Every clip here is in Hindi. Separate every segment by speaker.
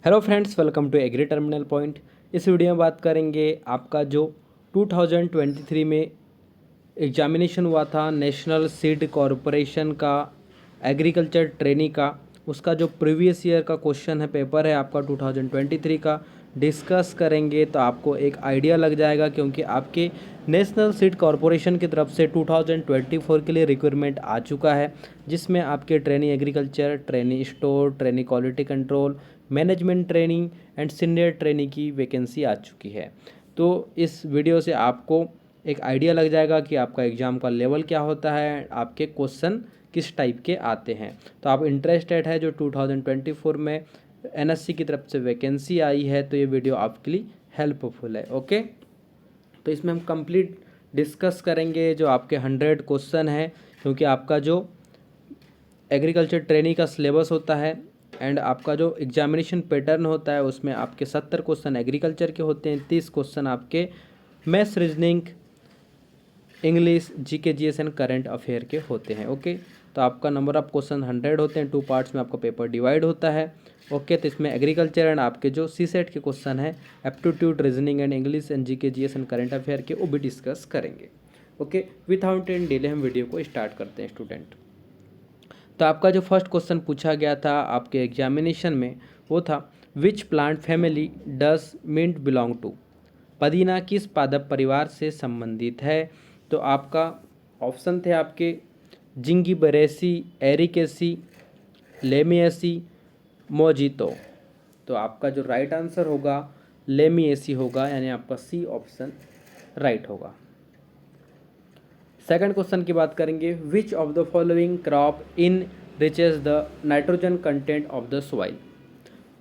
Speaker 1: Hello friends, welcome to agri terminal point. इस वीडियो में बात करेंगे आपका जो 2023 में एग्जामिनेशन हुआ था नेशनल सीड कॉरपोरेशन का एग्रीकल्चर ट्रेनी का, उसका जो प्रीवियस ईयर का क्वेश्चन है, पेपर है आपका 2023 का, डिस्कस करेंगे तो आपको एक आइडिया लग जाएगा। क्योंकि आपके नेशनल सीड कॉरपोरेशन की तरफ से 2024 के लिए रिक्वायरमेंट आ चुका है, जिसमें आपके trainee agriculture, trainee store, trainee quality control, management training and senior trainee की वैकेंसी आ चुकी है। तो इस वीडियो से आपको एक आइडिया लग जाएगा कि आपका एग्ज़ाम का लेवल क्या होता है, आपके क्वेश्चन किस टाइप के आते हैं। तो आप इंटरेस्टेड है जो 2024 में एनएससी की तरफ से वैकेंसी आई है, तो ये वीडियो आपके लिए हेल्पफुल है। ओके, तो इसमें हम कंप्लीट डिस्कस करेंगे जो आपके 100 क्वेश्चन है, क्योंकि आपका जो एग्रीकल्चर ट्रेनिंग का सिलेबस होता है एंड आपका जो एग्जामिनेशन पैटर्न होता है उसमें आपके 70 क्वेश्चन एग्रीकल्चर के होते हैं, 30 क्वेश्चन आपके maths, reasoning, English, GK, GS and current affair के होते हैं। ओके, तो आपका नंबर ऑफ क्वेश्चन 100 होते हैं, 2 पार्ट्स में आपका पेपर डिवाइड होता है। ओके, तो इसमें एग्रीकल्चर एंड आपके जो सी सेट के क्वेश्चन है, aptitude, reasoning and English and GK, GS and current affair के, वो भी डिस्कस करेंगे। ओके, विदाउट एनी डिले हम वीडियो को स्टार्ट करते हैं स्टूडेंट। तो आपका जो फर्स्ट क्वेश्चन पूछा गया था आपके एग्जामिनेशन में, वो था which plant family does mint belong to. पुदीना किस पादप परिवार से संबंधित है। तो आपका ऑप्शन थे आपके जिंगिबरेसी, एरिकेसी, लेमिएसी, मोजितो। तो आपका जो राइट आंसर होगा लेमिएसी होगा, यानी आपका सी ऑप्शन राइट होगा। सेकंड क्वेश्चन की बात करेंगे, which of the following crop in reaches the nitrogen content of the soil.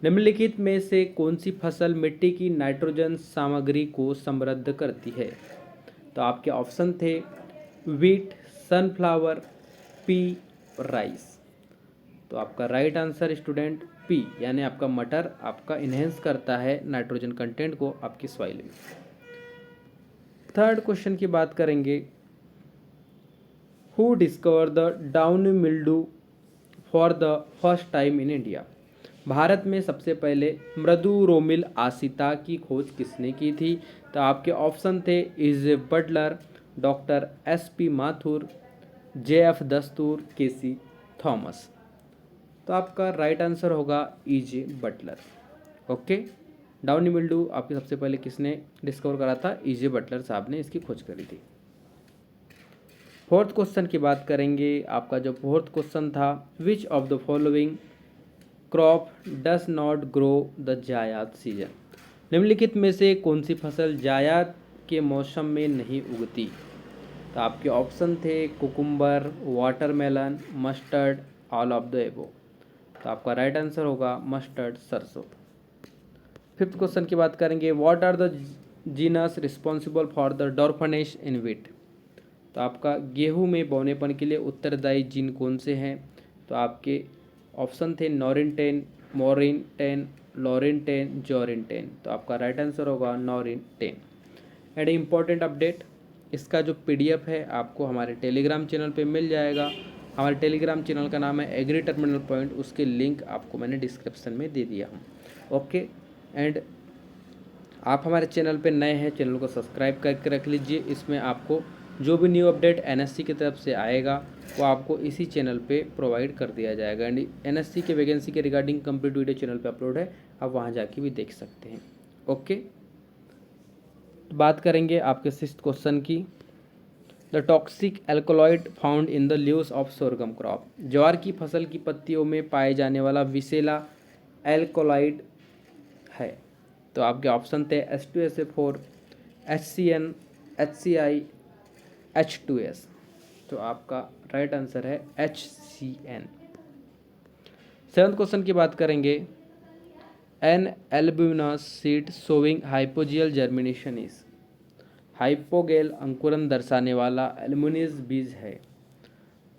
Speaker 1: निम्नलिखित में से कौन सी फसल मिट्टी की नाइट्रोजन सामग्री को समृद्ध करती है। तो आपके ऑप्शन थे वीट, सनफ्लावर, पी, राइस। तो आपका राइट आंसर स्टूडेंट पी, यानी आपका मटर आपका इन्हेंस करता है नाइट्रोजन कंटेंट को आपकी सॉइल में। थर्ड क्वेश्चन की बात करेंगे, who discover the downy mildew for the first time in India. भारत में सबसे पहले मृदु रोमिल आसिता की खोज किसने की थी। तो आपके ऑप्शन थे is Butler, doctor S P Mathur, J F Dastur, K C Thomas. तो आपका राइट आंसर होगा E J. Butler. Okay, downy mildew आपके सबसे पहले किसने डिस्कवर करा था, ई.जे. बटलर साहब ने इसकी खोज करी थी। फोर्थ क्वेश्चन की बात करेंगे, आपका जो फोर्थ क्वेश्चन था, which of the following crop does not grow the जायद सीजन। निम्नलिखित में से कौन सी फसल जायद के मौसम में नहीं उगती। तो आपके ऑप्शन थे cucumber, watermelon, mustard, all of the above. तो आपका राइट आंसर होगा मस्टर्ड, सरसों। फिफ्थ क्वेश्चन की बात करेंगे, what are the genus responsible for the dwarfness in wheat. तो आपका गेहूं में बौनेपन के लिए उत्तरदायी जीन कौन से हैं। तो आपके ऑप्शन थे नॉरिनटेन, मोरिनटेन, लॉरिनटेन, जोरिनटेन। तो आपका राइट आंसर होगा नॉरिनटेन। एंड इम्पॉर्टेंट अपडेट, इसका जो पीडीएफ है आपको हमारे टेलीग्राम चैनल पे मिल जाएगा। हमारे टेलीग्राम चैनल का नाम है एग्री टर्मिनल पॉइंट, उसके लिंक आपको मैंने डिस्क्रिप्शन में दे दिया हूँ। ओके, एंड आप हमारे चैनल पे नए हैं, चैनल को सब्सक्राइब करके रख लीजिए। इसमें आपको जो भी न्यू अपडेट एनएससी की तरफ से आएगा वो आपको इसी चैनल पे प्रोवाइड कर दिया जाएगा। एंड एनएससी के वैकेंसी के रिगार्डिंग कंप्लीट वीडियो चैनल पे अपलोड है, आप वहाँ जाके भी देख सकते हैं। ओके, तो बात करेंगे आपके सिक्स्थ क्वेश्चन की, the toxic alkaloid found in the leaves of sorghum crop. ज्वार की फसल की पत्तियों में पाए जाने वाला विषैला एल्कोलॉइड है। तो आपके ऑप्शन थे H2SO4, HCN, HCI, H2S। तो आपका राइट आंसर है HCN। सेवंथ क्वेश्चन की बात करेंगे, an albuminous seed showing hypogeal germination is. Hypogeal अंकुरन दर्शाने वाला एल्युमिनियस बीज है।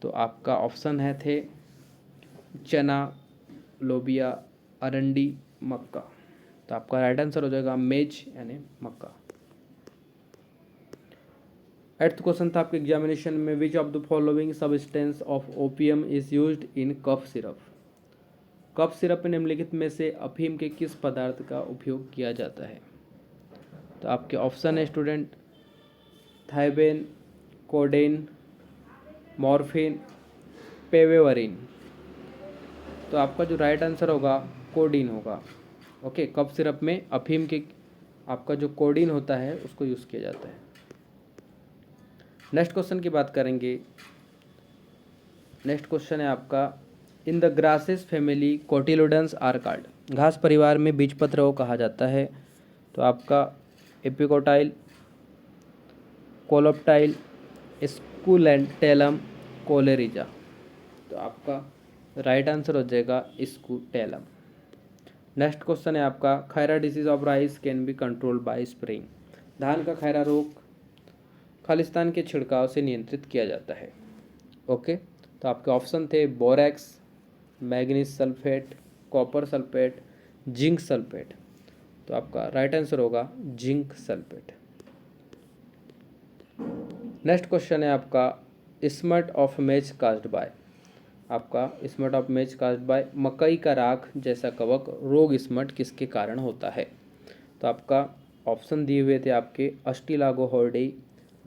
Speaker 1: तो आपका ऑप्शन है थे चना, लोबिया, अरंडी, मक्का। तो आपका राइट आंसर हो जाएगा मेज, यानी मक्का। एट्थ क्वेश्चन था आपके एग्जामिनेशन में, which of the following substance of opium is used in cough syrup. Cough syrup में निम्नलिखित में से अफीम के किस पदार्थ का उपयोग किया जाता है? तो आपके ऑप्शन है स्टूडेंट, थाइबेन, कोडेन, मॉर्फिन, पेवेवरिन। तो आपका जो राइट आंसर होगा कोडीन होगा। ओके, कफ सिरप में अफीम के आपका जो कोडीन होता है उसको यूज़ किया जाता है। नेक्स्ट क्वेश्चन की बात करेंगे। नेक्स्ट क्वेश्चन है आपका, in the grasses family cotyledons are called. घास परिवार में बीजपत्र को कहा जाता है। तो आपका एपिकोटाइल, कोलोप्टाइल, स्कूलेंटेलम, कोलेरिजा। तो आपका राइट आंसर हो जाएगा स्कूटेलम। नेक्स्ट क्वेश्चन है आपका, Khaira disease of rice can be controlled by spraying. धान का खैरा रोग खालिस्तान के छिड़काव से नियंत्रित किया जाता है। ओके, तो आपके ऑप्शन थे borax, manganese sulphate, copper sulphate, zinc sulphate. तो आपका राइट आंसर होगा जिंक सल्फेट। नेक्स्ट क्वेश्चन है आपका, smut of maize caused by. आपका smut of maize caused by, मकई का राख जैसा कवक रोग स्मट किसके कारण होता है? तो आपका ऑप्शन दिए हुए थे आपके, अस्टिलागो हॉर्डेई,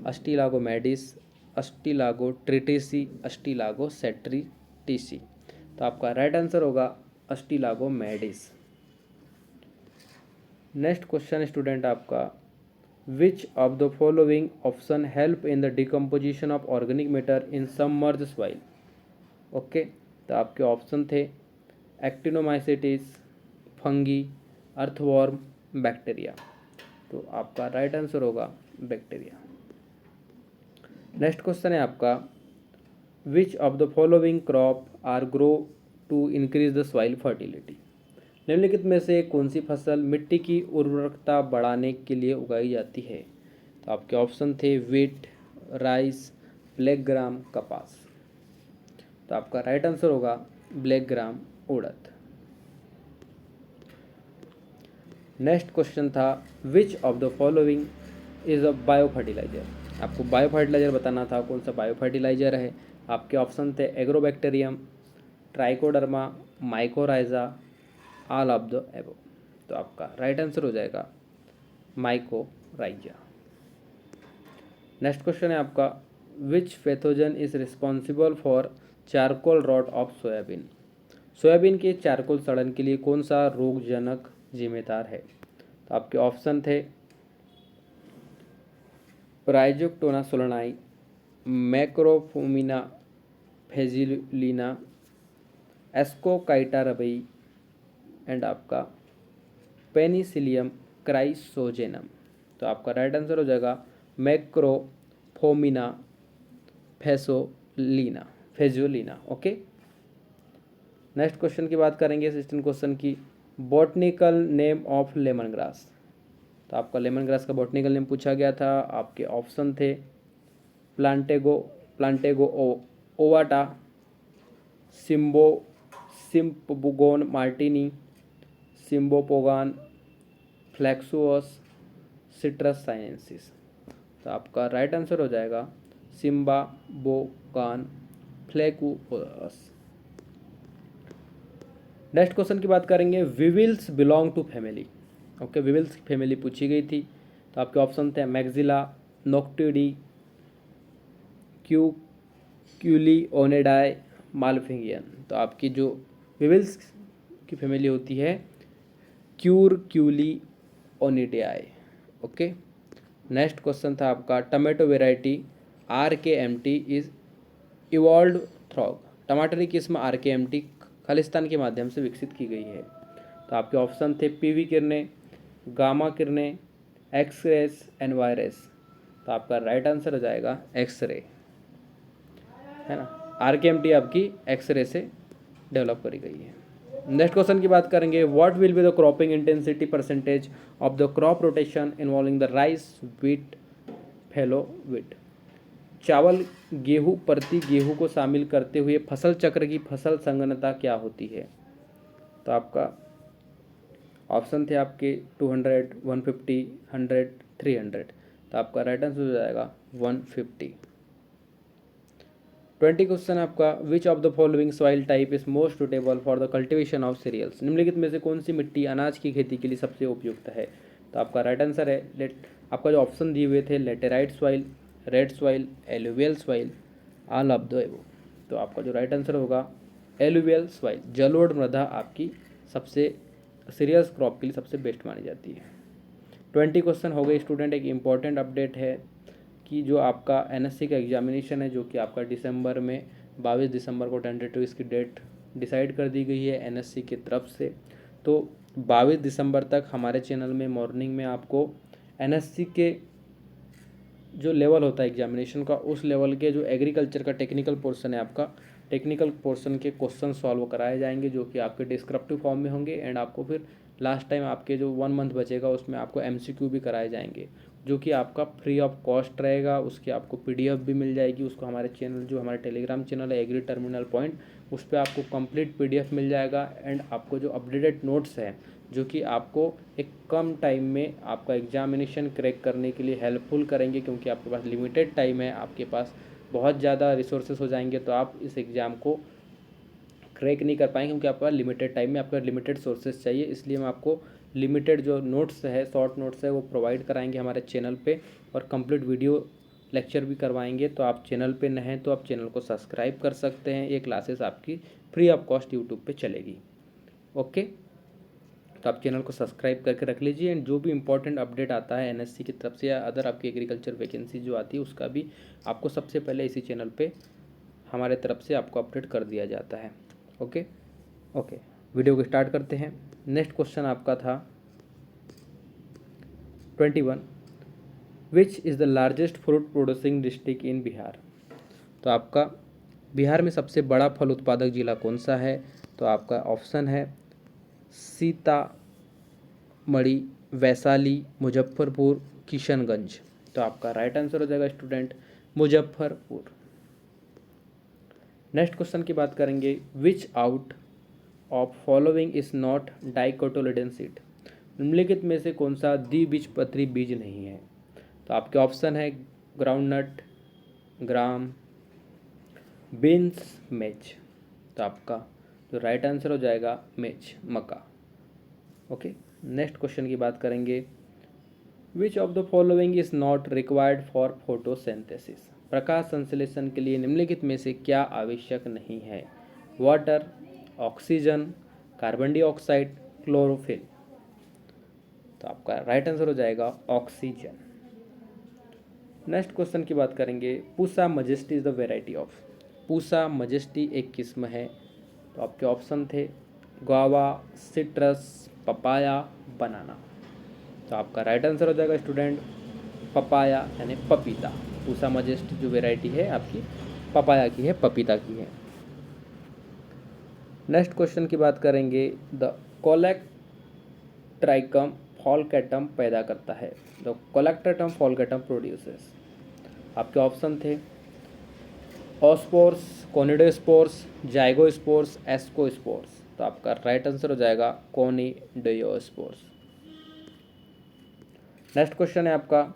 Speaker 1: अस्टिलागो मैडिस, अस्टिलागो ट्रिटेसी, अस्टिलागो सेट्रिटिसी। तो आपका राइट आंसर होगा अस्टिलागो मैडिस। नेक्स्ट क्वेश्चन स्टूडेंट आपका, which of the following option help in the decomposition of organic matter in submerged soil. Okay, तो आपके ऑप्शन थे एक्टिनोमाइसिटिस, फंगी, अर्थवॉर्म, बैक्टीरिया। तो आपका राइट आंसर होगा बैक्टीरिया। नेक्स्ट क्वेश्चन है आपका, which of the following crop are grow to increase the soil fertility. निम्नलिखित में से कौन सी फसल मिट्टी की उर्वरकता बढ़ाने के लिए उगाई जाती है? तो आपके ऑप्शन थे वीट, राइस, ब्लैक ग्राम, कपास। तो आपका राइट आंसर होगा ब्लैक ग्राम, उड़द। नेक्स्ट क्वेश्चन था, which of the following is a bio fertilizer. आपको बायो फर्टिलाइजर बताना था, कौन सा बायो फर्टिलाइजर है। आपके ऑप्शन थे agrobacterium, trichoderma, mycorrhiza, all of the above. तो आपका राइट आंसर हो जाएगा माइकोराइजा। नेक्स्ट क्वेश्चन है आपका, which pathogen is responsible for charcoal rot of soybean. Soybean के चारकोल सड़न के लिए कौन सा रोगजनक जिम्मेदार है? तो आपके ऑप्शन थे राइजोक्टोना सोलनाई, मैक्रोफोमिना फेजिलिना, एस्कोकाइटा रबई एंड आपका पेनिसिलियम क्राइसोजेनम। तो आपका राइट आंसर हो जाएगा मैक्रोफोमिना फेजोलिना। ओके, नेक्स्ट क्वेश्चन की बात करेंगे, असिस्टेंट क्वेश्चन की, botanical name of lemon grass. तो आपका लेमन ग्रास का बॉटनिकल नेम पूछा गया था। आपके ऑप्शन थे Plantago ovata, सिम्बोगोन Martini, सिम्बोपोगान, फ्लैक्सुअस, citrus sinensis. तो आपका राइट आंसर हो जाएगा सिम्बाबोगान फ्लैक्सुअस। नेक्स्ट क्वेश्चन की बात करेंगे, weevils belong to family. Okay, weevils की फैमिली पूछी गई थी। तो आपके ऑप्शन थे मैक्सिला, नोक्टिडी, क्यूली ओनेडाई, मालफिंगियन। तो आपकी जो विविल्स की फैमिली होती है क्यूली ओनिडाई। ओके, नेक्स्ट क्वेश्चन था आपका, tomato variety RKMT is evolve through. टमाटर की किस्म RKMT खालिस्तान के माध्यम से विकसित की गई है। तो आपके ऑप्शन थे PV किरणें, गामा किरणें, एक्सरेस एंड वायरस। तो आपका राइट आंसर हो जाएगा एक्सरे, है ना। RKMT आपकी एक्सरे से डेवलप करी गई है। नेक्स्ट क्वेश्चन की बात करेंगे, what will be the cropping intensity percentage of the crop rotation involving the rice, wheat, fallow wheat. चावल गेहूँ प्रति गेहूँ को शामिल करते हुए फसल चक्र की फसल संगणना क्या होती है? तो आपका ऑप्शन थे आपके 200, 150, 100, 300। तो आपका राइट आंसर हो जाएगा 150। 20 क्वेश्चन आपका, which of the following soil type is most suitable for the cultivation of cereals, निम्नलिखित में से कौन सी मिट्टी अनाज की खेती के लिए सबसे उपयुक्त है। तो आपका राइट आंसर है आपका जो ऑप्शन दिए हुए थे, laterite soil, red soil, alluvial soil, all of the above. तो आपका जो राइट आंसर होगा एलुवियल सॉइल, जलोढ़ मृदा आपकी सबसे सीरियल्स क्रॉप के लिए सबसे बेस्ट मानी जाती है। 20 क्वेश्चन हो गए स्टूडेंट। एक इम्पॉर्टेंट अपडेट है कि जो आपका एनएससी का एग्जामिनेशन है, जो कि आपका दिसंबर में 22 दिसंबर को टेंटेटिव इसकी डेट डिसाइड कर दी गई है एनएससी की तरफ से। तो 22 दिसंबर तक हमारे चैनल में मॉर्निंग में आपको एनएससी के जो लेवल होता है एग्जामिनेशन का, उस लेवल के जो एग्रीकल्चर का टेक्निकल पोर्शन है आपका, टेक्निकल पोर्शन के क्वेश्चन सॉल्व कराए जाएंगे, जो कि आपके डिस्क्रिप्टिव फॉर्म में होंगे। एंड आपको फिर लास्ट टाइम आपके जो 1 मंथ बचेगा उसमें आपको एमसीक्यू भी कराए जाएंगे, जो कि आपका फ्री ऑफ कॉस्ट रहेगा। उसकी आपको पीडीएफ भी मिल जाएगी, उसको हमारे चैनल, जो हमारे टेलीग्राम चैनल है एग्री टर्मिनल पॉइंट, उस पर आपको कंप्लीट पीडीएफ मिल जाएगा। एंड आपको जो अपडेटेड नोट्स हैं, जो कि आपको एक कम टाइम में आपका एग्जामिनेशन क्रैक करने के लिए हेल्पफुल करेंगे, क्योंकि आपके पास लिमिटेड टाइम है, आपके पास बहुत ज़्यादा रिसोर्सेज हो जाएंगे, तो आप इस एग्ज़ाम को क्रैक नहीं कर पाएंगे, क्योंकि आपके पास लिमिटेड टाइम में आपका लिमिटेड सोर्सेज चाहिए। इसलिए हम आपको लिमिटेड जो नोट्स है, शॉर्ट नोट्स है, वो प्रोवाइड कराएंगे हमारे चैनल पे, और कंप्लीट वीडियो लेक्चर भी करवाएंगे। तो आप चैनल पे नए हैं तो आप चैनल को सब्सक्राइब कर सकते हैं। ये क्लासेस आपकी फ्री ऑफ कॉस्ट यूट्यूब पे चलेगी। ओके, तो आप चैनल को सब्सक्राइब करके रख लीजिए। एंड जो भी इंपॉर्टेंट अपडेट आता है एनएससी की तरफ से या अदर आपकी एग्रीकल्चर वैकेंसी जो आती है, उसका भी आपको सबसे पहले इसी चैनल पे हमारे तरफ से आपको अपडेट कर दिया जाता है। ओके ओके, वीडियो को स्टार्ट करते हैं। नेक्स्ट क्वेश्चन आपका था 21, which is the largest fruit producing district in Bihar. तो आपका बिहार में सबसे बड़ा फल उत्पादक जिला कौन सा है। तो आपका ऑप्शन है सीतामढ़ी, वैशाली, मुजफ्फरपुर, किशनगंज। तो आपका राइट आंसर हो जाएगा स्टूडेंट मुजफ्फरपुर। नेक्स्ट क्वेश्चन की बात करेंगे, which out of following is not dicotyledon seed, निम्नलिखित में से कौन सा द्विबीजपत्री बीज नहीं है। तो आपके ऑप्शन है ग्राउंडनट, ग्राम, बीन्स, मेज। तो आपका जो राइट आंसर हो जाएगा मेज, मक्का। ओके, नेक्स्ट क्वेश्चन की बात करेंगे, which of the following is not required for photosynthesis, प्रकाश संश्लेषण के लिए निम्नलिखित में से क्या आवश्यक नहीं है। Water, oxygen, carbon dioxide, chlorophyll. तो आपका राइट आंसर हो जाएगा ऑक्सीजन। नेक्स्ट क्वेश्चन की बात करेंगे, Pusa majesty is the variety of, Pusa majesty एक किस्म है। तो आपके ऑप्शन थे गुआवा, सिट्रस, पपाया, बनाना। तो आपका राइट आंसर हो जाएगा स्टूडेंट पपाया, यानी पपीता। पूसा मजेस्टी जो वेराइटी है आपकी पपाया की है, पपीता की है। नेक्स्ट क्वेश्चन की बात करेंगे, द कोलेक्ट्राइकम फॉलकैटम पैदा करता है। The Colletotrichum falcatum produces. आपके ऑप्शन थे ओस्पोर्स, कोनिडोस्पोर्स, जाइगोस्पोर्स, एस्कोस्पोर्स। तो आपका राइट आंसर हो जाएगा कोनिडियोस्पोर्स। नेक्स्ट क्वेश्चन है आपका,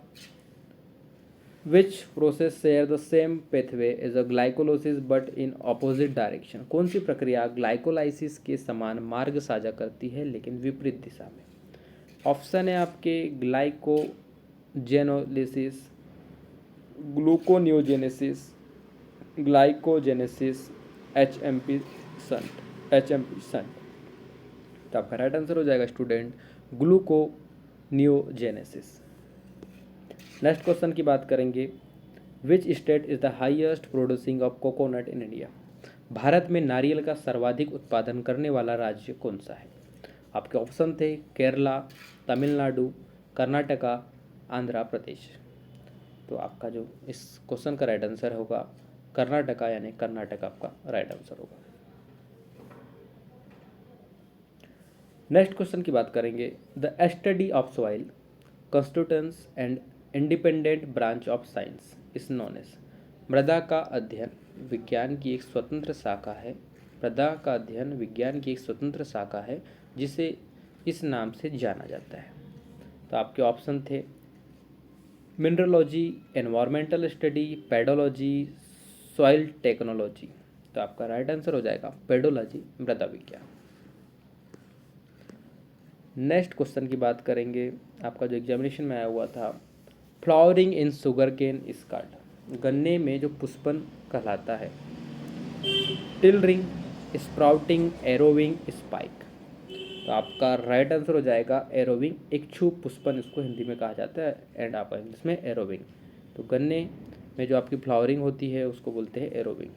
Speaker 1: which process share the same pathway as a glycolysis but in opposite direction, कौन सी प्रक्रिया ग्लाइकोलाइसिस के समान मार्ग साझा करती है लेकिन विपरीत दिशा में। ऑप्शन है आपके glycogenolysis, gluconeogenesis, glycogenesis, HMP shunt. तो आपका राइट आंसर हो जाएगा स्टूडेंट ग्लूकोनियोजेनेसिस। नेक्स्ट क्वेश्चन की बात करेंगे, which state is the highest producing of coconut in India, भारत में नारियल का सर्वाधिक उत्पादन करने वाला राज्य कौन सा है। आपके ऑप्शन थे केरला, तमिलनाडु, कर्नाटका, आंध्र प्रदेश। तो आपका जो इस क्वेश्चन का राइट आंसर होगा कर्नाटका, यानी कर्नाटक आपका राइट आंसर होगा। नेक्स्ट क्वेश्चन की बात करेंगे, the study of soil constituents and independent branch of science is known as, मृदा का अध्ययन विज्ञान की एक स्वतंत्र शाखा है। मृदा का अध्ययन विज्ञान की एक स्वतंत्र शाखा है जिसे इस नाम से जाना जाता है। तो आपके ऑप्शन थे mineralogy, environmental study, pedology, soil technology. तो आपका राइट आंसर हो जाएगा पेडोलॉजी, मृदा विज्ञान। नेक्स्ट क्वेश्चन की बात करेंगे, आपका जो एग्जामिनेशन में आया हुआ था, flowering in sugarcane skirt, गन्ने में जो पुष्पन कहलाता है, टिलरिंग, स्प्राउटिंग, एरोविंग, स्पाइक। तो आपका राइट आंसर हो जाएगा एरोविंग, इच्छू पुष्पन इसको हिंदी में कहा जाता है, एंड आप इंग्लिश में एरोविंग। तो गन्ने में जो आपकी फ्लावरिंग होती है उसको बोलते हैं एरोविंग।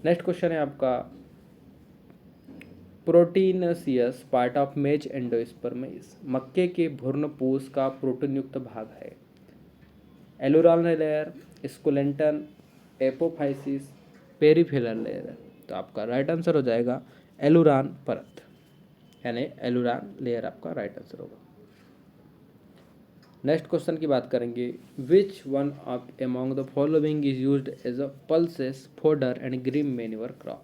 Speaker 1: नेक्स्ट क्वेश्चन है आपका, प्रोटीनसियस पार्ट ऑफ मेज एंडोस्पर्मिस, मक्के के भ्रूणपोष का प्रोटीन युक्त भाग है, aleurone layer, scutellum, apophysis, peripheral layer. तो आपका राइट आंसर हो जाएगा एलुरान परत, यानी एलुरान लेयर आपका राइट आंसर होगा। नेक्स्ट क्वेश्चन की बात करेंगे, which one of among the following is used as a pulses fodder and green manure crop,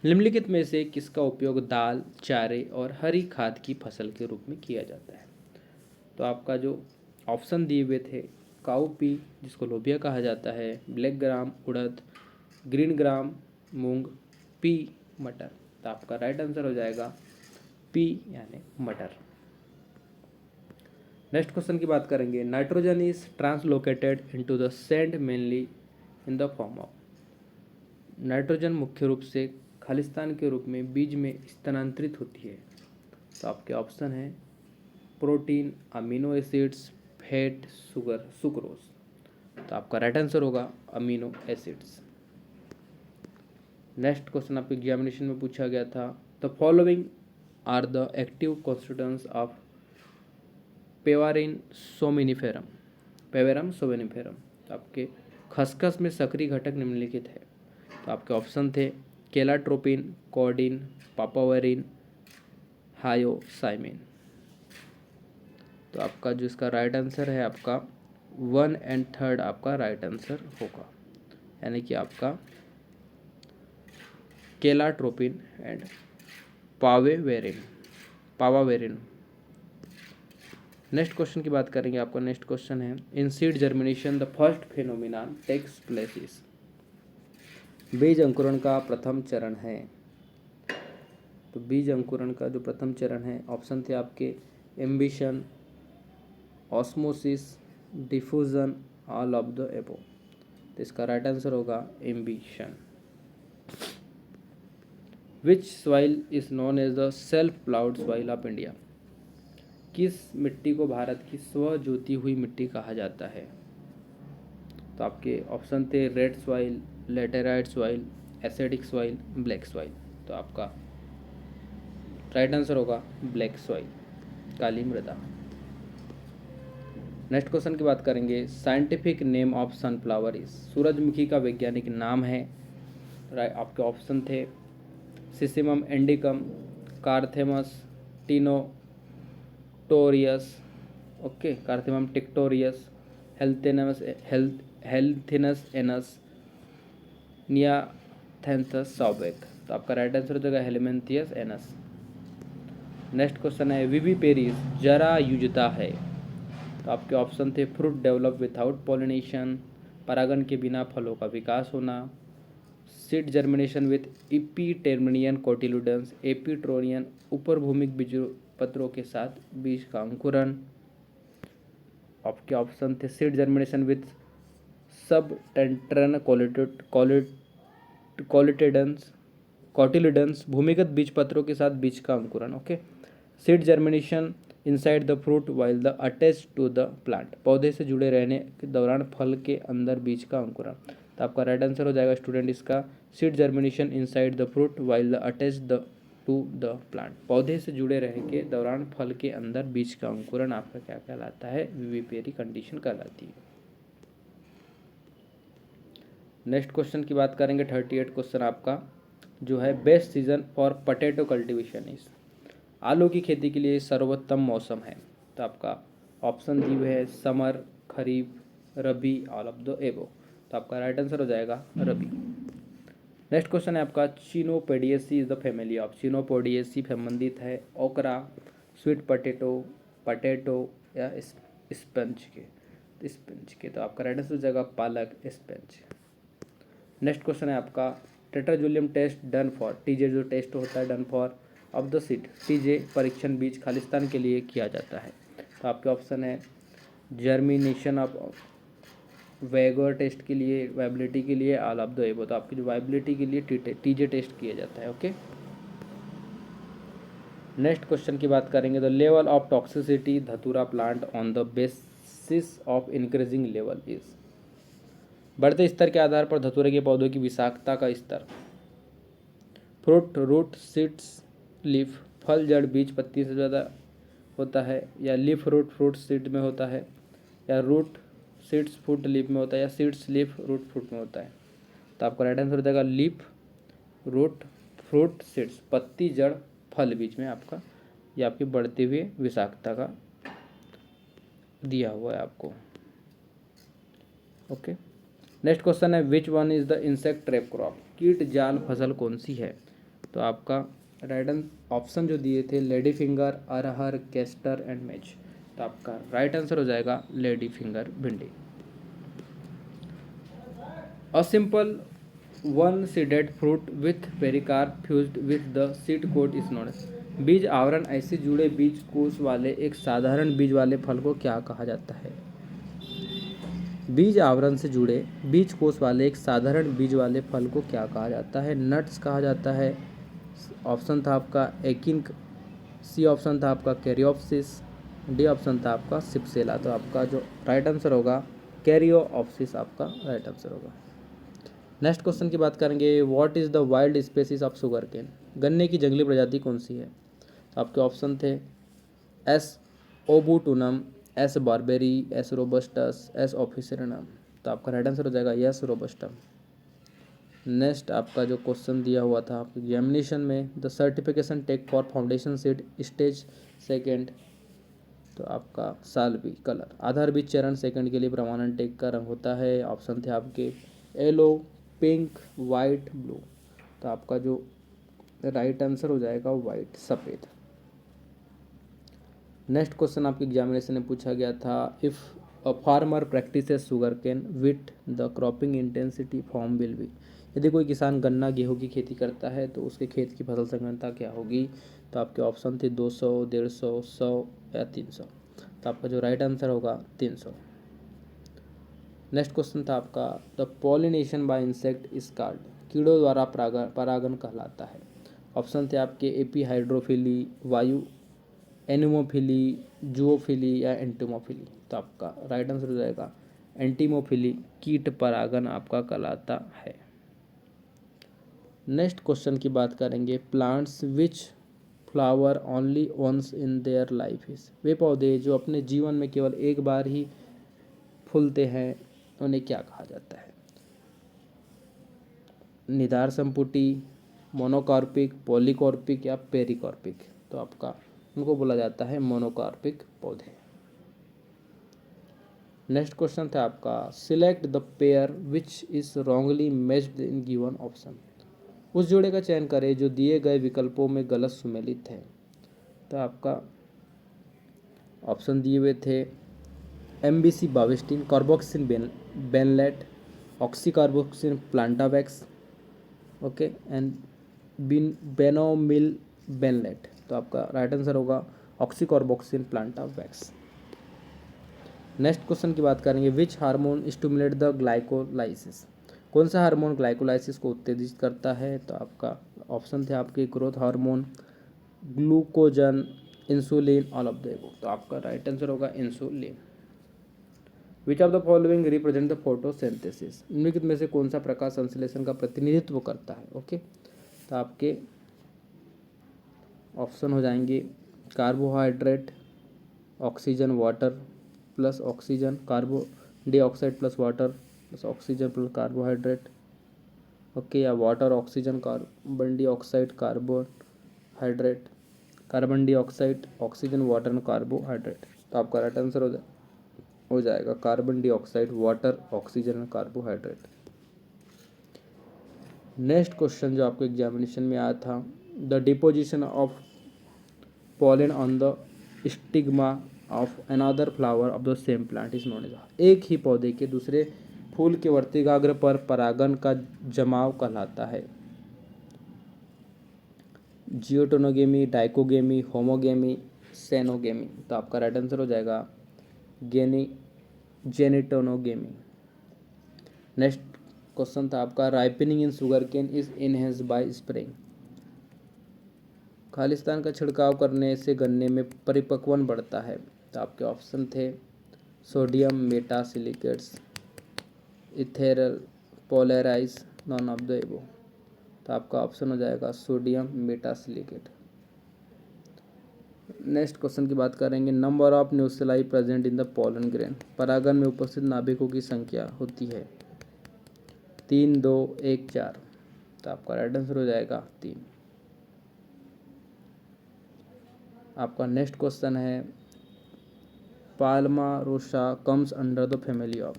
Speaker 1: निम्नलिखित में से किसका उपयोग दाल, चारे और हरी खाद की फसल के रूप में किया जाता है। तो आपका जो ऑप्शन दिए हुए थे, काउपी जिसको लोबिया कहा जाता है, ब्लैक ग्राम उड़द, ग्रीन ग्राम मूंग, पी मटर। तो आपका राइट आंसर हो जाएगा पी यानी मटर। नेक्स्ट क्वेश्चन की बात करेंगे, nitrogen is translocated into the sand mainly in the form of, nitrogen मुख्य रूप से खालिस्तान के रूप में बीज में स्थानांतरित होती है। तो आपके ऑप्शन है protein, amino acids, fat, sugar, sucrose. तो आपका राइट आंसर होगा अमीनो एसिड्स। नेक्स्ट क्वेश्चन आपके एग्जामिनेशन में पूछा गया था, the following are the active constituents of Papaver somniferum, Papaver somniferum. तो आपके खसखस में सक्रिय घटक निम्नलिखित है। तो आपके ऑप्शन थे केलाट्रोपिन, कोडिन, पापावेरिन, हायोसाइमिन। तो आपका जो इसका राइट आंसर है आपका 1 एंड 3 आपका राइट आंसर होगा, यानी कि आपका calotropin and papaverine. Next question की बात करेंगे, आपका नेक्स्ट क्वेश्चन है, in seed germination the first phenomenon takes place is, बीज अंकुरण का प्रथम चरण है। तो बीज अंकुरण का जो प्रथम चरण है, ऑप्शन थे आपके imbibition, osmosis, diffusion, all of the above. तो इसका राइट आंसर होगा imbibition. Which soil is known as the self ploughed soil of India, किस मिट्टी को भारत की स्व जोती हुई मिट्टी कहा जाता है। तो आपके ऑप्शन थे red soil, laterite soil, acidic soil, black soil. तो आपका राइट आंसर होगा ब्लैक सॉइल, काली मृदा। नेक्स्ट क्वेश्चन की बात करेंगे, scientific name of sunflower is, सूरजमुखी का वैज्ञानिक नाम है। आपके ऑप्शन थे सिसिमम इंडिकम, कार्थेमस टिनोटोरियस, ओके, कार्थेमम टिक्टोरियस, हेल्थिनस एनस, नियाथेंथस सॉबेक। तो आपका राइट आंसर हो जाएगा हेलमेंथियस एनस। नेक्स्ट क्वेश्चन है, विवी पेरिस जरा युजता है। तो आपके ऑप्शन थे फ्रूट डेवलप विथआउट पॉलिनेशन, परागन के बिना फलों का विकास होना, सीड जर्मिनेशन विथ इपीटेर्मिनियन कोटिल्यूडेंस, एपिट्रोनियन उपरभूमिक बीज पत्रों के साथ बीज का अंकुरण। आपके ऑप्शन थे सीड जर्मिनेशन विथ सब टेंट्रन कोटिल्यूडेंस, भूमिगत बीज पत्रों के साथ बीज का अंकुरण, okay. Seed germination inside the fruit while the attach to the plant, पौधे से जुड़े रहने के दौरान फल के अंदर बीज का अंकुरण। तो आपका राइट आंसर हो जाएगा स्टूडेंट इसका seed germination inside the fruit while the attach the two the plant, पौधे से जुड़े रहने के दौरान फल के अंदर बीज का अंकुरण आपका क्या कहलाता है, विविपेरी कंडीशन कहलाती है। नेक्स्ट क्वेश्चन की बात करेंगे, 38 क्वेश्चन आपका जो है, best season for potato cultivation is, आलू की खेती के लिए सर्वोत्तम मौसम है। तो आपका ऑप्शन दी हुए है summer, kharif, rabi, all of the above. तो आपका राइट आंसर हो जाएगा रबी। नेक्स्ट क्वेश्चन है आपका, चिनोपोडिएसी इज द फैमिली ऑफ, चिनोपोडिएसी संबंधित है ओकरा, स्वीट पोटैटो, पोटैटो या स्पंज के। स्पंज के, तो आपका राइट आंसर हो जाएगा पालक स्पंज। नेक्स्ट क्वेश्चन है आपका tetrazolium test done for, TZ जो टेस्ट होता है done for of the seed, TZ परीक्षण बीज खालिस्तान के लिए किया जाता है। तो आपके ऑप्शन है जर्मिनेशन ऑफ, वेगर टेस्ट के लिए, वाइबिलिटी के लिए, ऑल ऑफ द एबो। तो आपकी जो वाइबिलिटी के लिए टीजे टेस्ट किया जाता है। ओके, नेक्स्ट क्वेश्चन की बात करेंगे। द लेवल ऑफ टॉक्सिसिटी धतूरा plant on the basis of increasing level is, बढ़ते स्तर के आधार पर धतूरे के पौधों की विषाक्तता का स्तर। फ्रूट, रूट, सीड्स, लीफ, फल, जड़, बीज, पत्ती से ज़्यादा होता है, या लीफ रूट फ्रूट सीड में होता है, या रूट सीड्स फ्रूट लीफ में होता है, या सीड्स लीफ रूट फ्रूट में होता है। तो आपका राइट आंसर हो जाएगा लीफ रूट फ्रूट सीड्स, पत्ती जड़ फल बीज में आपका, ये आपकी बढ़ती हुई विषाक्तता का दिया हुआ है आपको। ओके, नेक्स्ट क्वेश्चन है which one is the insect trap crop, कीट जाल फसल कौन सी है। तो आपका राइट ऑप्शन जो दिए थे lady finger, arhar, castor and मेज। तो आपका राइट आंसर हो जाएगा लेडी फिंगर भिंडी। A simple one seeded fruit with pericarp fused with the seed coat is known, बीज आवरण ऐसे जुड़े बीज कोष वाले एक साधारण बीज वाले फल को क्या कहा जाता है। बीज आवरण से जुड़े बीज कोष वाले एक साधारण बीज वाले फल को क्या कहा जाता है। नट्स कहा जाता है। ऑप्शन था आपका एकिन, सी ऑप्शन था आपका कैरियोप्सिस, डी ऑप्शन था आपका सिप्सेला। तो आपका जो राइट आंसर होगा कैरियोप्सिस आपका राइट आंसर होगा। नेक्स्ट क्वेश्चन की बात करेंगे what is the wild species of sugarcane, गन्ने की जंगली प्रजाति कौन सी है। तो आपके ऑप्शन थे एस ओबूटूनम, S barberi, S robustus, S officinarum. तो आपका राइट आंसर हो जाएगा यस रोबस्टम। नेक्स्ट आपका जो क्वेश्चन दिया हुआ था आपके एग्जामिनेशन में, the certification tag for foundation seed stage second. तो आपका साल भी कलर, आधार बीज चरण सेकंड के लिए प्रमाणन टेक का रंग होता है। ऑप्शन थे आपके येलो, पिंक, वाइट, ब्लू। तो आपका जो राइट आंसर हो जाएगा वाइट, सफ़ेद। नेक्स्ट क्वेश्चन आपके एग्जामिनेशन में पूछा गया था if a farmer practises sugarcane with the cropping intensity form will be, यदि कोई किसान गन्ना गेहूं की खेती करता है तो उसके खेत की फसल संघनता क्या होगी। तो आपके ऑप्शन थे 200, 150, 100 या 300। तो आपका जो राइट आंसर होगा 300। नेक्स्ट क्वेश्चन था आपका the pollination by insect is called, कीड़ों द्वारा परागन कहलाता है। ऑप्शन थे आपके एपी हाइड्रोफिली, वायु एनिमोफिली, जूओफिली या एंटीमोफिली। तो आपका राइट आंसर हो जाएगा एंटीमोफिली, कीट परागन आपका कहलाता है। नेक्स्ट क्वेश्चन की बात करेंगे plants which flower only once in their life is, वे पौधे जो अपने जीवन में केवल एक बार ही फूलते हैं उन्हें क्या कहा जाता है। निधार संपुटी, मोनोकॉर्पिक, पॉलीकॉर्पिक या पेरिकॉर्पिक। तो आपका उनको बोला जाता है मोनोकॉर्पिक पौधे। नेक्स्ट क्वेश्चन था आपका select the pair which is wrongly matched in given option, उस जोड़े का चयन करें जो दिए गए विकल्पों में गलत सुमेलित है। तो आपका ऑप्शन दिए हुए थे MBC Bavistin, carboxin Benlate, oxycarboxin Plantavax, okay, and benomyl Benlate. तो आपका राइट आंसर होगा ऑक्सीकार्बोक्सिन प्लांटावैक्स। नेक्स्ट क्वेश्चन की बात करेंगे which hormone stimulate the glycolysis, कौन सा हार्मोन ग्लाइकोलाइसिस को उत्तेजित करता है। तो आपका ऑप्शन थे आपके growth hormone, glucagon, insulin, all of the above. तो आपका राइट आंसर होगा insulin. Which of the following represent the photosynthesis, निम्नलिखित में से कौन सा प्रकाश संश्लेषण का प्रतिनिधित्व करता है। ओके, तो आपके ऑप्शन हो जाएंगे carbohydrate, oxygen, water plus oxygen, carbon dioxide plus water plus oxygen plus carbohydrate, okay, या water oxygen carbon dioxide carbohydrate, carbon dioxide oxygen water and carbohydrate. तो आपका राइट आंसर हो जाएगा carbon dioxide water oxygen and carbohydrate. Next question जो आपको एग्जामिनेशन में आया था the deposition of pollen on the stigma of another flower of the same plant is known as. एक ही पौधे के दूसरे फूल के वर्तिकाग्र पर परागन का जमाव कहलाता है जियोटोनोगेमी, डाइकोगेमी, होमोगेमी, सेनोगेमी। तो आपका राइट आंसर हो जाएगा गेनी जेनिटोनोगेमी। नेक्स्ट क्वेश्चन था आपका ripening in sugarcane is enhanced by spraying. खालिस्तान का छिड़काव करने से गन्ने में परिपक्वन बढ़ता है। तो आपके ऑप्शन थे sodium metasilicates, ethrel, polarize, none of the above. तो आपका ऑप्शन हो जाएगा सोडियम मेटासिलिकेट। नेक्स्ट क्वेश्चन की बात करेंगे number of nuclei present in the pollen grain. परागन में उपस्थित नाभिकों की संख्या होती है 3, 2, 1, 4। तो आपका राइट आंसर हो जाएगा 3। आपका नेक्स्ट क्वेश्चन है palmarosa comes under the family of.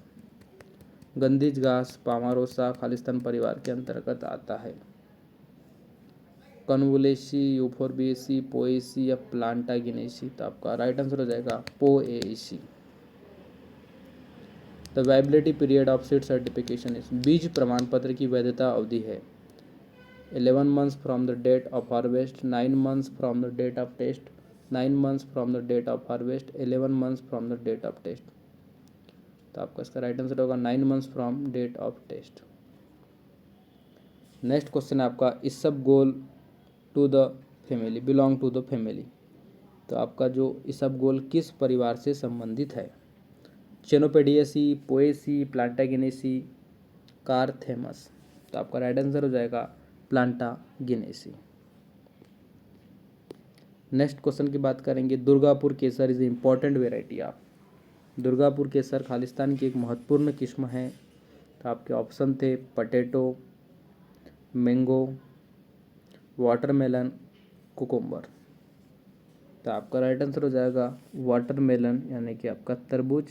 Speaker 1: गंधीज घास पामारोसा खालिस्तान परिवार के अंतर्गत आता है। कन्वुलेसी, यूफोर्बिएसी, पोएसी या प्लांटागिनेसी। तो आपका राइट आंसर हो जाएगा Poaceae. The validity period of seed certification is. बीज प्रमाण पत्र की वैधता अवधि है 11 months from the date of harvest, 9 months from the date of test, 9 months from the date of harvest, 11 months from the date of test. तो आपका इसका राइट आंसर होगा 9 months from date of test. Next question है आपका isabgol to the family, belong to the family. तो आपका जो इसबगोल किस परिवार से संबंधित है? चेनोपेडियसी, पोएसी, प्लांटागिनेसी, कारथेमस। तो आपका राइट आंसर हो जाएगा प्लांटागिनेसी। नेक्स्ट क्वेश्चन की बात करेंगे Durgapur Kesar is important variety of. Durgapur Kesar खालिस्तान की एक महत्वपूर्ण किस्म है। तो आपके ऑप्शन थे पटेटो, मैंगो, वाटरमेलन, कुकुम्बर। तो आपका राइट आंसर हो जाएगा वाटरमेलन यानी कि आपका तरबूज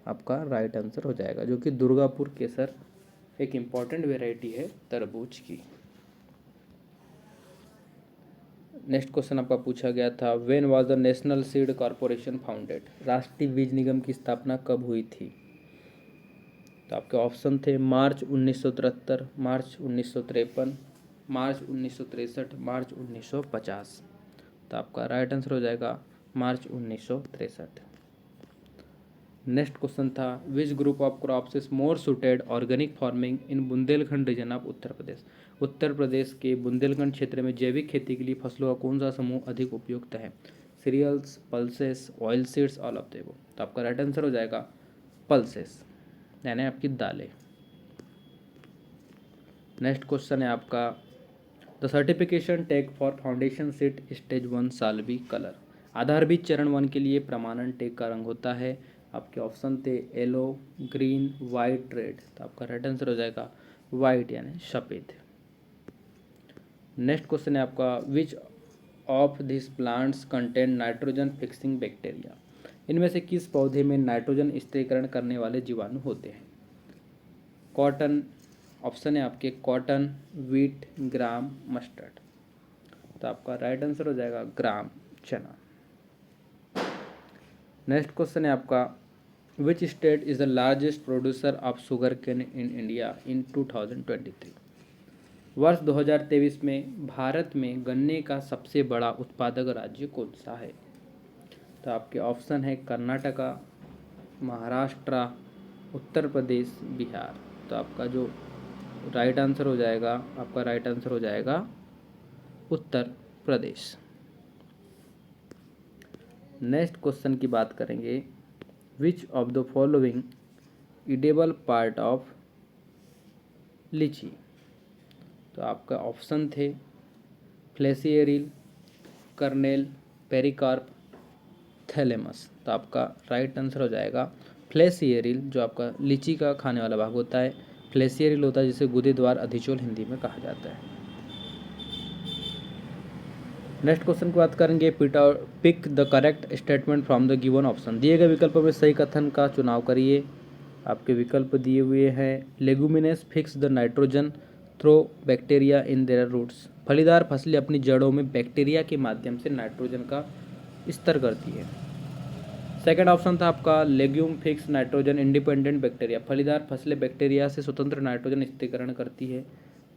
Speaker 1: आपका राइट आंसर हो जाएगा, जो कि दुर्गापुर केसर एक इम्पॉर्टेंट वेराइटी है तरबूज की। नेक्स्ट क्वेश्चन आपका पूछा गया था when was the national seed corporation founded. राष्ट्रीय बीज निगम की स्थापना कब हुई थी? तो आपके ऑप्शन थे मार्च 1973, मार्च 1953, मार्च 1963, मार्च 1950। तो आपका राइट आंसर हो जाएगा मार्च 1963। नेक्स्ट क्वेश्चन था which group of crops is more suited organic farming in Bundelkhand region of Uttar Pradesh. Uttar Pradesh के बुंदेलखंड क्षेत्र में जैविक खेती के लिए फसलों का कौन सा समूह अधिक उपयुक्त है? Cereals, pulses, oil seeds, all of the above. तो आपका राइट आंसर हो जाएगा पल्सेस यानी आपकी दालें। नेक्स्ट क्वेश्चन है आपका the certification tag for foundation seed stage 1 shall be colour. आधार बीज चरण 1 के लिए प्रमाणन टैग का रंग होता है। आपके ऑप्शन थे येलो, ग्रीन, वाइट, रेड। तो आपका राइट आंसर हो जाएगा वाइट यानी सफ़ेद। नेक्स्ट क्वेश्चन है आपका which of this plants contain nitrogen fixing bacteria. इनमें से किस पौधे में नाइट्रोजन स्थिरीकरण करने वाले जीवाणु होते हैं? कॉटन, ऑप्शन है आपके कॉटन, वीट, ग्राम, मस्टर्ड। तो आपका राइट आंसर हो जाएगा ग्राम, चना। नेक्स्ट क्वेश्चन है आपका which state is the largest producer of sugarcane in India in 2023। वर्ष 2023 में भारत में गन्ने का सबसे बड़ा उत्पादक राज्य कौन सा है? तो आपके ऑप्शन है कर्नाटका, महाराष्ट्र, उत्तर प्रदेश, बिहार। तो आपका जो राइट आंसर हो जाएगा आपका राइट आंसर हो जाएगा उत्तर प्रदेश। नेक्स्ट क्वेश्चन की बात करेंगे which of the following edible part of लीची। तो आपका ऑप्शन थे फ्लेसियरिल, कर्नेल, पेरिकार्प, थैलेमस। तो आपका राइट आंसर हो जाएगा फ्लेसियरिल, जो आपका लीची का खाने वाला भाग होता है। फ्लेसियरिल होता है जिसे गुदेद्वार अधिचोल हिंदी में कहा जाता है। नेक्स्ट क्वेश्चन की बात करेंगे pick the correct statement from the given option. दिए गए विकल्पों में सही कथन का चुनाव करिए। आपके विकल्प दिए हुए हैं leguminous fix the nitrogen through bacteria in their roots. फलीदार फसलें अपनी जड़ों में बैक्टीरिया के माध्यम से नाइट्रोजन का स्तर करती है। सेकंड ऑप्शन था आपका legume fix nitrogen independent bacteria, फलीदार फसलें बैक्टीरिया से स्वतंत्र नाइट्रोजन स्थिरीकरण करती है।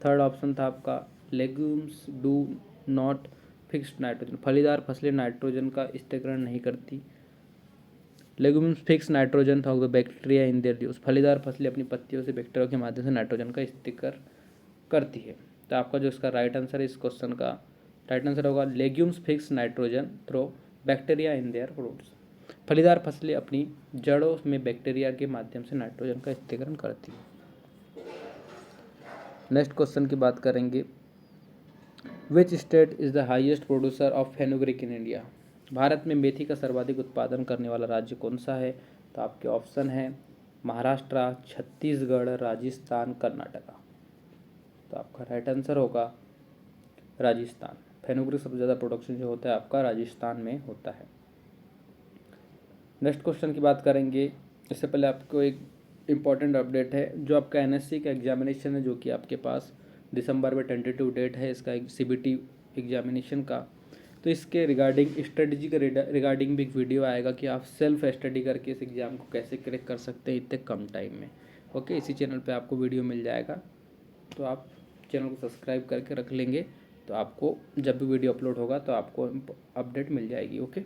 Speaker 1: थर्ड ऑप्शन था आपका legumes do not fix nitrogen, फलीदार फसलें नाइट्रोजन का स्थिरीकरण नहीं करती। लेग्यूम्स फिक्स नाइट्रोजन था बैक्टीरिया इन देयर लीव्स, फलीदार फसलें अपनी पत्तियों से बैक्टीरिया के माध्यम से नाइट्रोजन का स्थिरीकरण करती है। तो आपका जो इसका राइट आंसर है इस क्वेश्चन का राइट आंसर होगा legumes fix nitrogen through bacteria in their roots, फलीदार फसलें अपनी जड़ों में बैक्टीरिया के माध्यम से नाइट्रोजन का स्थिरीकरण करती है। नेक्स्ट क्वेश्चन की बात करेंगे, विच state is the highest producer of fenugreek in India, भारत में मेथी का सर्वाधिक उत्पादन करने वाला राज्य कौन सा है। तो आपके ऑप्शन है महाराष्ट्र, छत्तीसगढ़, राजस्थान, कर्नाटका। तो आपका राइट आंसर होगा राजस्थान। फेनुग्रीक सबसे ज़्यादा प्रोडक्शन जो होता है आपका राजस्थान में होता है। नेक्स्ट क्वेश्चन की बात करेंगे, इससे पहले आपको एक इम्पॉर्टेंट अपडेट है, जो आपका एनएससी का एग्जामिनेशन है जो कि आपके पास दिसंबर में टेंटेटिव डेट है इसका सीबीटी एग्जामिनेशन का। तो इसके रिगार्डिंग स्ट्रेटजी के रिगार्डिंग भी एक वीडियो आएगा कि आप सेल्फ स्टडी करके इस एग्ज़ाम को कैसे क्रैक कर सकते हैं इतने कम टाइम में। ओके, इसी चैनल पे आपको वीडियो मिल जाएगा, तो आप चैनल को सब्सक्राइब करके रख लेंगे तो आपको जब भी वीडियो अपलोड होगा तो आपको अपडेट मिल जाएगी। ओके,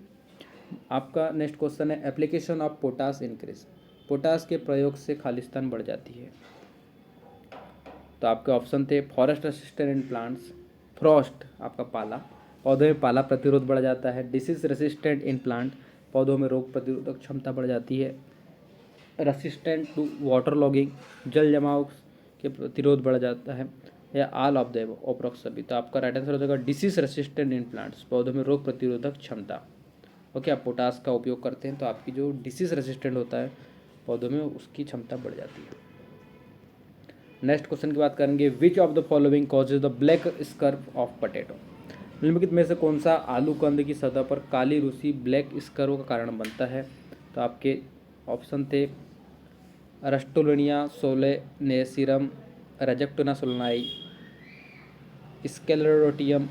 Speaker 1: आपका नेक्स्ट क्वेश्चन है application of potash increase, potash के प्रयोग से खालिस्तान बढ़ जाती है। तो आपके ऑप्शन थे forest resistant in plants, Frost आपका पाला, पौधों में पाला प्रतिरोध बढ़ जाता है। डिसीज रेसिस्टेंट इन प्लांट, पौधों में रोग प्रतिरोधक क्षमता बढ़ जाती है। रेसिस्टेंट टू वाटर लॉगिंग, जल जमाव के प्रतिरोध बढ़ जाता है, या all of the above approx सभी। तो आपका राइट आंसर हो जाएगा डिसीज रेसिस्टेंट इन प्लांट्स, पौधों में रोग प्रतिरोधक क्षमता। ओके, आप पोटास का उपयोग करते हैं तो आपकी जो डिसीज रेसिस्टेंट होता है पौधों में उसकी क्षमता बढ़ जाती है। नेक्स्ट क्वेश्चन की बात करेंगे, which of the following causes the black scurf of potato, निम्नलिखित में से कौन सा आलू कंद की सतह पर काली रूसी ब्लैक स्कर्व का कारण बनता है। तो आपके ऑप्शन थे रस्टोलिनिया सोलेनेसिरम, रजक्टोना सोलनाई, स्केलेरोटियम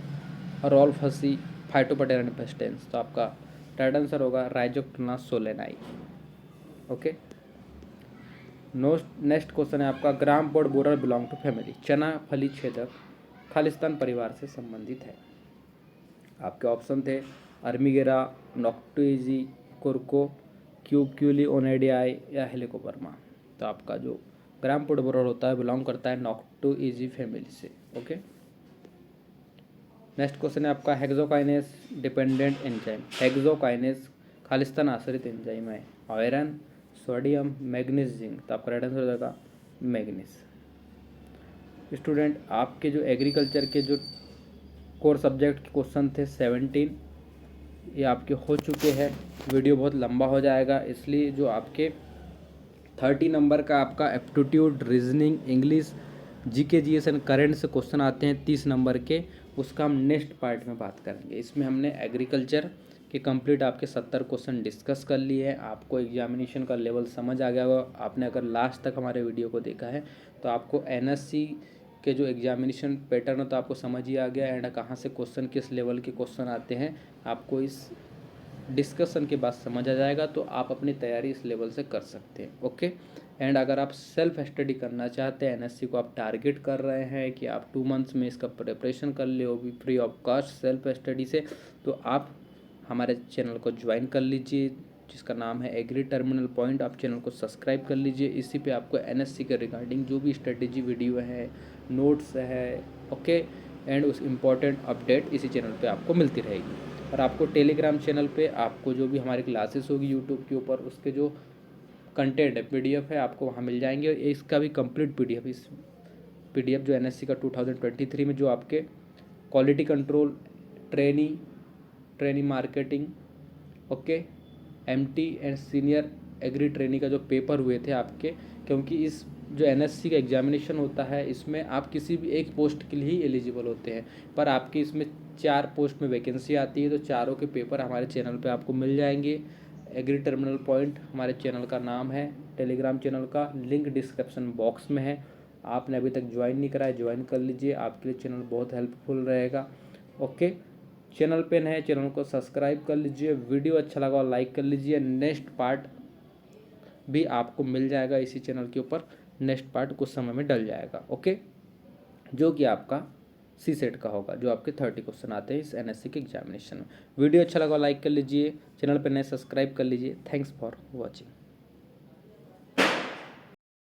Speaker 1: रोल्फसी, फाइटोपटेरा इन्फेस्टेंस। तो आपका राइट आंसर होगा राइजोक्टोना सोलेनाई। ओके, नेक्स्ट क्वेश्चन है आपका, ग्राम पोड बोरर बिलोंग टू फैमिली, चना फली छेदक खालिस्तान परिवार से संबंधित है। आपके ऑप्शन थे अर्मिगेरा, नॉक्टुइजी, कुर्को, क्यूक्यूली ओनेडियाई या हेलिकोबर्मा। तो आपका जो ग्राम पोड बोरर होता है बिलोंग करता है नॉक्टुइजी फैमिली से। ओके, नेक्स्ट क्वेश्चन है आपका, hexokinase dependent enzyme, hexokinase Khalistan आश्रित एंजाइम है, आयरन, सोडियम, मैग्नीज, जिंक। तो आपका राइट आंसर हो जाएगा मैग्नीज। स्टूडेंट, आपके जो एग्रीकल्चर के जो कोर सब्जेक्ट के क्वेश्चन थे 17 ये आपके हो चुके हैं। वीडियो बहुत लंबा हो जाएगा, इसलिए जो आपके 30 नंबर का आपका aptitude, reasoning, English, GK, GS and current से क्वेश्चन आते हैं 30 नंबर के, उसका हम नेक्स्ट पार्ट में बात करेंगे। इसमें हमने एग्रीकल्चर के कंप्लीट आपके 70 क्वेश्चन डिस्कस कर लिए हैं। आपको एग्जामिनेशन का लेवल समझ आ गया होगा। आपने अगर लास्ट तक हमारे वीडियो को देखा है तो आपको एनएससी के जो एग्जामिनेशन पैटर्न होता है आपको समझ ही आ गया, एंड कहाँ से क्वेश्चन किस लेवल के क्वेश्चन आते हैं आपको इस डिस्कशन के बाद समझ आ जाएगा। तो आप अपनी तैयारी इस लेवल से कर सकते हैं। ओके, एंड अगर आप सेल्फ स्टडी करना चाहते हैं, एनएससी को आप टारगेट कर रहे हैं कि आप 2 मंथ्स में इसका प्रिपरेशन कर ले, वो भी free of cost self study से, तो आप हमारे चैनल को ज्वाइन कर लीजिए जिसका नाम है एग्री टर्मिनल पॉइंट। आप चैनल को सब्सक्राइब कर लीजिए, इसी पे आपको एनएससी के रिगार्डिंग जो भी स्ट्रेटेजी वीडियो है, नोट्स है, ओके, एंड उस इम्पॉर्टेंट अपडेट इसी चैनल पे आपको मिलती रहेगी। और आपको टेलीग्राम चैनल पे आपको जो भी हमारी क्लासेस होगी यूट्यूब के ऊपर उसके जो कंटेंट है पीडीएफ है आपको वहाँ मिल जाएंगे। और इसका भी कंप्लीट पीडीएफ, इस पीडीएफ जो एनएससी का 2023 में जो आपके quality control, trainee marketing, okay, MT and senior agri trainee का जो पेपर हुए थे आपके, क्योंकि इस जो एनएससी का एग्जामिनेशन होता है इसमें आप किसी भी एक पोस्ट के लिए ही एलिजिबल होते हैं, पर आपके इसमें 4 पोस्ट में वैकेंसी आती है, तो चारों के पेपर हमारे चैनल पे आपको मिल जाएंगे। एग्री टर्मिनल पॉइंट हमारे चैनल का नाम है, टेलीग्राम चैनल का लिंक डिस्क्रिप्शन बॉक्स में है। आपने अभी तक ज्वाइन नहीं करा है, ज्वाइन कर लीजिए, आपके लिए चैनल बहुत हेल्पफुल रहेगा। ओके, चैनल पे नए, चैनल को सब्सक्राइब कर लीजिए, वीडियो अच्छा लगा और लाइक कर लीजिए। नेक्स्ट पार्ट भी आपको मिल जाएगा इसी चैनल के ऊपर, नेक्स्ट पार्ट कुछ समय में डल जाएगा। ओके, जो कि आपका सी सेट का होगा, जो आपके 30 क्वेश्चन आते हैं इस एनएससी के एग्जामिनेशन में। वीडियो अच्छा लगा लाइक कर लीजिए, चैनल पर नए सब्सक्राइब कर लीजिए। Thanks for watching.